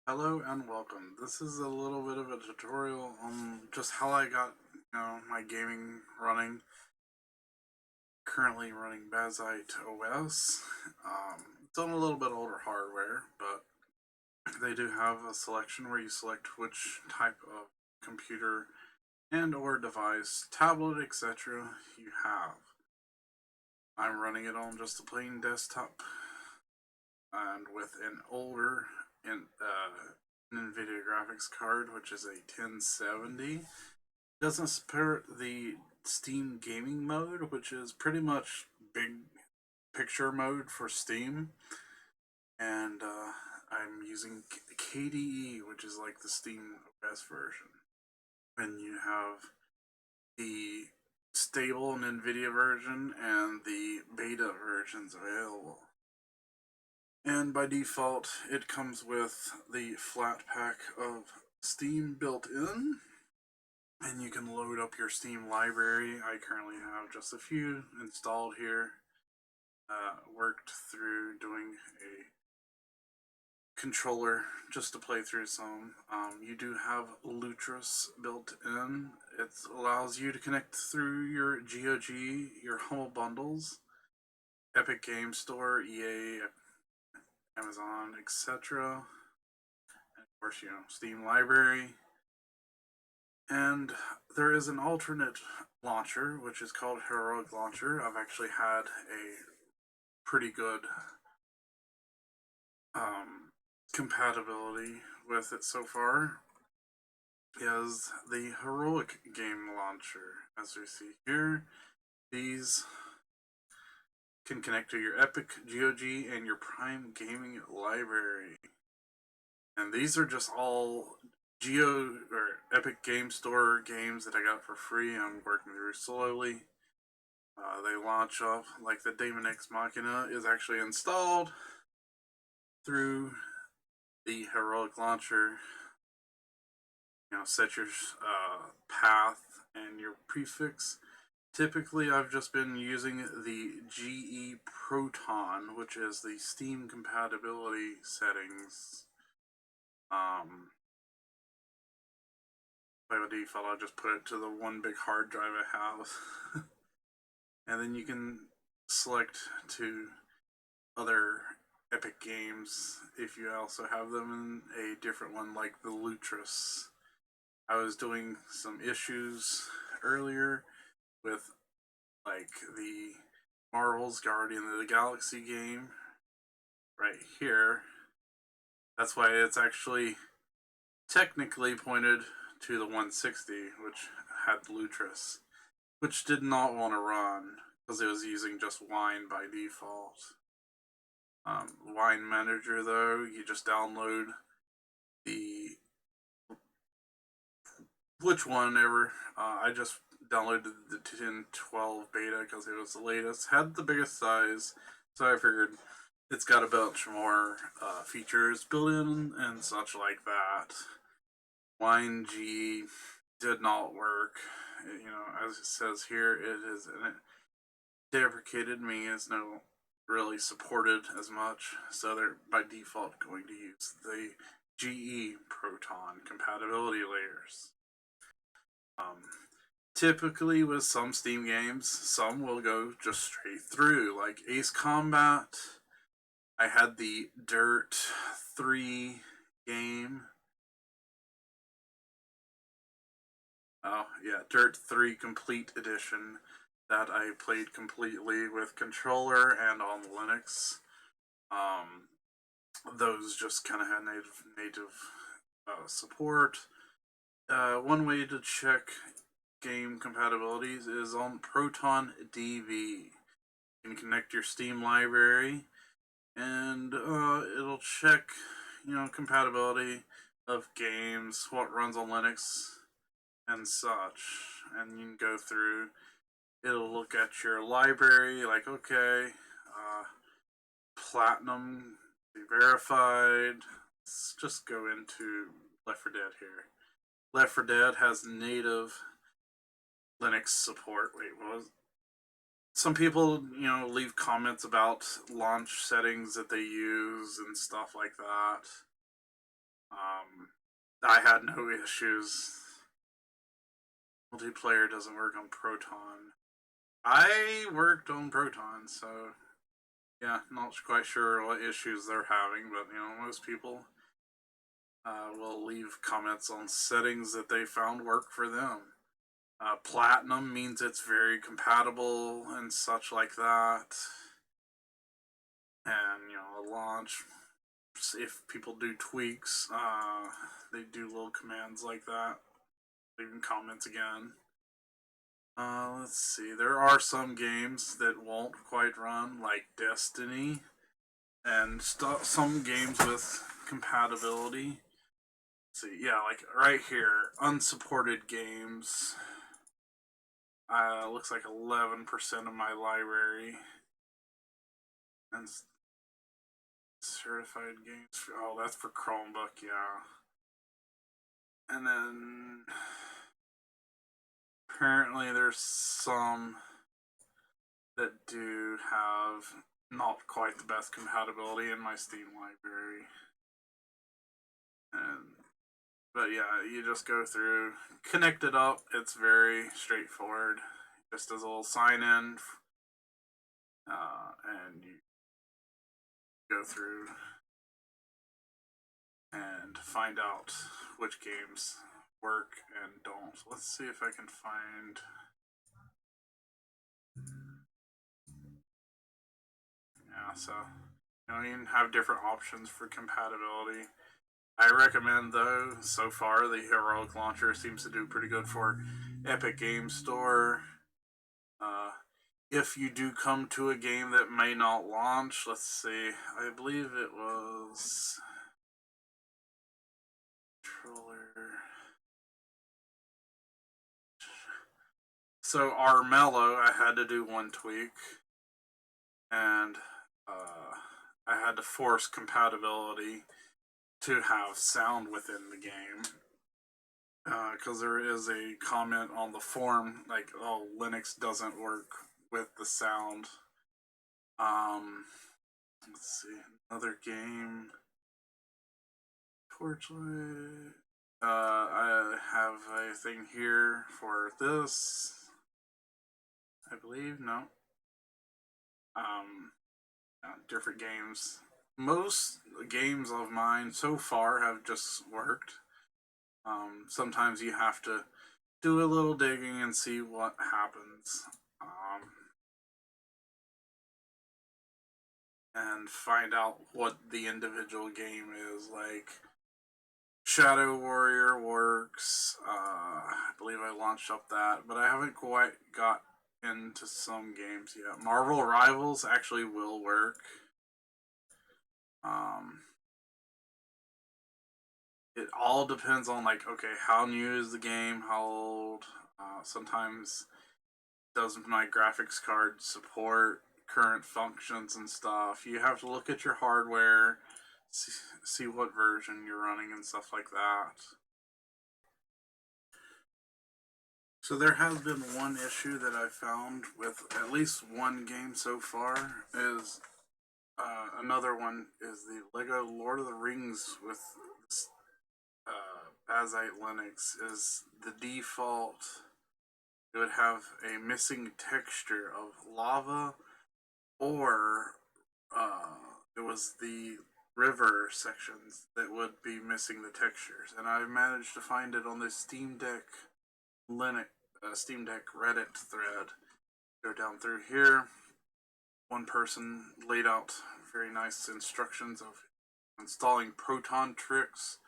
Hello and welcome. This is a little bit of a tutorial on just how I got, my gaming running. Currently running bazitte OS. It's on a little bit older hardware, but they do have a selection where you select which type of computer and or device, tablet, etc. you have. I'm running it on just a plain desktop and with an older NVIDIA graphics card, which is a 1070. Doesn't support the Steam gaming mode, which is pretty much big picture mode for Steam. And I'm using KDE, which is like the Steam OS version. And you have the stable and NVIDIA version and the beta versions available. And by default, it comes with the flat pack of Steam built in, and you can load up your Steam library. I currently have just a few installed here. Worked through doing a controller just to play through some. You do have Lutria built in. It allows you to connect through your GOG, your Humble bundles, Epic Game Store, EA, Amazon, etc. And of course, Steam library. And there is an alternate launcher, which is called Heroic Launcher. I've actually had a pretty good compatibility with it so far. Is the Heroic Game Launcher. As we see here, these can connect to your Epic, GOG, and your Prime Gaming library. And these are just all Epic Game Store games that I got for free. I'm working through slowly. They launch up like the Daemon X Machina is actually installed through the Heroic Launcher. Set your path and your prefix. Typically, I've just been using the GE Proton, which is the Steam compatibility settings. By default, I'll just put it to the one big hard drive I have. And then you can select to other Epic games if you also have them in a different one, like the Lutris. I was doing some issues earlier with like the Marvel's Guardian of the Galaxy game right here. That's why it's actually technically pointed to the 160, which had Lutris, which did not want to run because it was using just Wine by default. Wine Manager, though, you just download the which one ever. I just downloaded the 1012 beta because it was the latest. Had the biggest size, so I figured it's got a bunch more features built in and such like that. Wine G did not work. As it says here, it is deprecated, meaning it's no really supported as much, so they're by default going to use the GE Proton compatibility layers. Typically with some Steam games, some will go just straight through, like Ace Combat. I had the Dirt 3 game. Oh, yeah, Dirt 3 Complete Edition that I played completely with controller and on Linux. Those just kind of had native support. One way to check game compatibilities is on Proton DV. You can connect your Steam library, and it'll check, compatibility of games, what runs on Linux, and such. And you can go through. It'll look at your library, like okay, Platinum verified. Let's just go into Left 4 Dead here. Left 4 Dead has native Linux support. Wait, what was? Some people, leave comments about launch settings that they use and stuff like that. I had no issues. Multiplayer doesn't work on Proton. I worked on Proton, so yeah, not quite sure what issues they're having, but most people will leave comments on settings that they found work for them. Platinum means it's very compatible and such like that. And a launch, if people do tweaks, they do little commands like that, leaving comments again. Let's see. There are some games that won't quite run, like Destiny, and some games with compatibility. Let's see, yeah, like right here, unsupported games. Looks like 11% of my library, and certified games. Oh, that's for Chromebook, yeah. And then apparently there's some that do have not quite the best compatibility in my Steam library. But yeah, you just go through, connect it up. It's very straightforward. Just as a little sign in, and you go through and find out which games work and don't. So let's see if I can find. Yeah, so you can have different options for compatibility. I recommend, though, so far the Heroic Launcher seems to do pretty good for Epic Game Store. If you do come to a game that may not launch, let's see, I believe it was controller. So Armello, I had to do one tweak, and I had to force compatibility to have sound within the game. Because there is a comment on the forum like, oh, Linux doesn't work with the sound. Let's see, another game. Torchlight. I have a thing here for this. I believe no. Different games. Most games of mine so far have just worked. Sometimes you have to do a little digging and see what happens. And find out what the individual game is. Like Shadow Warrior works. I believe I launched up that, but I haven't quite got into some games yet. Marvel Rivals actually will work. It all depends on like, okay, how new is the game, how old. Sometimes does my graphics card support current functions and stuff. You have to look at your hardware, see what version you're running and stuff like that. So there has been one issue that I found with at least one game so far. Is another one is the Lego Lord of the Rings with Bazitte Linux is the default. It would have a missing texture of lava, or it was the river sections that would be missing the textures. And I managed to find it on the Steam Deck Reddit thread. Go down through here. One person laid out very nice instructions of installing Proton tricks,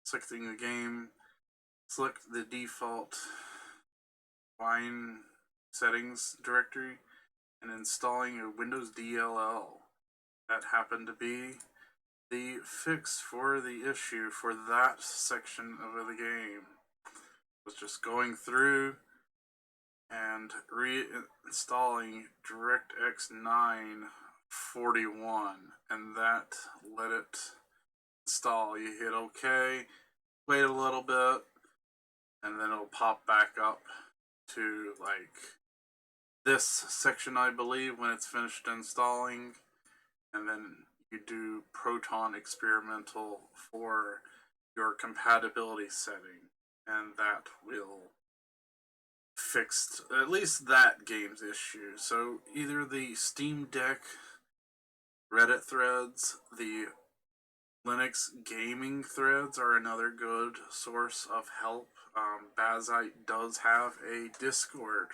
selecting the game, select the default Wine settings directory, and installing a Windows DLL. That happened to be the fix for the issue for that section of the game. Was just going through and reinstalling DirectX 941, and that let it install. You hit OK, wait a little bit, and then it'll pop back up to like this section, I believe, when it's finished installing. And then you do Proton experimental for your compatibility setting, and that will fix at least that game's issue. So either the Steam Deck Reddit threads, the Linux gaming threads are another good source of help. Bazitte does have a Discord